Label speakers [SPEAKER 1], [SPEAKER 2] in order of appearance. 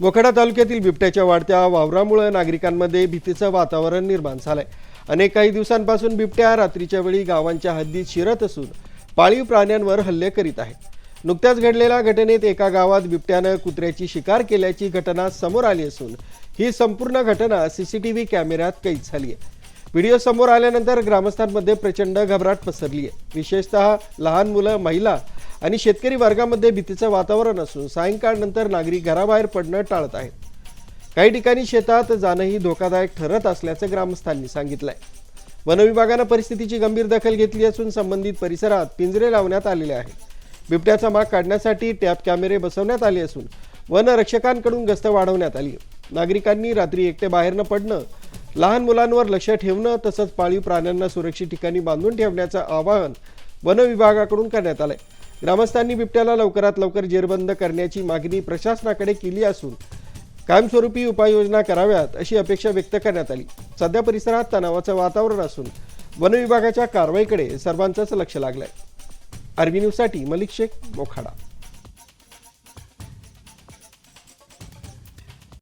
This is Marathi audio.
[SPEAKER 1] मोखाडा तालुक्यातील बिबट्याच्या वाढत्या वावरामुळे नागरिकांमध्ये भीतीचं वातावरण निर्माण झालंय। अनेक काही दिवसांपासून बिबट्या रात्रीच्या वेळी गावांच्या हद्दीत शिरत असून पाळीव प्राण्यांवर हल्ले करीत आहे। नुकत्याच घडलेल्या घटनेत एका गावात बिबट्यानं कुत्र्याची शिकार केल्याची घटना समोर आली असून ही संपूर्ण घटना सीसीटीव्ही कॅमेऱ्यात कैद झाली आहे। व्हिडिओ समोर आल्यानंतर ग्रामस्थांमध्ये प्रचंड घबराट पसरली आहे। विशेषतः लहान मुलं, महिला आणि शेतकरी वर्गामध्ये भीतीचं वातावरण असून सायंकाळनंतर नागरिक घराबाहेर पडणं टाळत आहेत। काही ठिकाणी शेतात जाणंही धोकादायक ठरत असल्याचं ग्रामस्थांनी सांगितलंय। वन विभागानं परिस्थितीची गंभीर दखल घेतली असून संबंधित परिसरात पिंजरे लावण्यात आलेले आहेत। बिबट्याचा माग काढण्यासाठी टॅप कॅमेरे बसवण्यात आले असून वन रक्षकांकडून गस्त वाढवण्यात आली। नागरिकांनी रात्री एकटे बाहेर न पडणं, लहान मुलांवर लक्ष ठेवणं तसंच पाळीव प्राण्यांना सुरक्षित ठिकाणी बांधून ठेवण्याचं आवाहन वन विभागाकडून करण्यात आलंय। ग्रामस्थांनी बिबट्याला लवकरात लवकर जेरबंद करण्याची मागणी प्रशासनाकडे केली असून कायमस्वरूपी उपाययोजना कराव्यात अशी अपेक्षा व्यक्त करण्यात आली। सध्या परिसरात तणावाचं वातावरण असून वन विभागाच्या कारवाईकडे सर्वांचंच लक्ष लागलंय। आरबी न्यूजसाठी मलिक शेख, मोखाडा।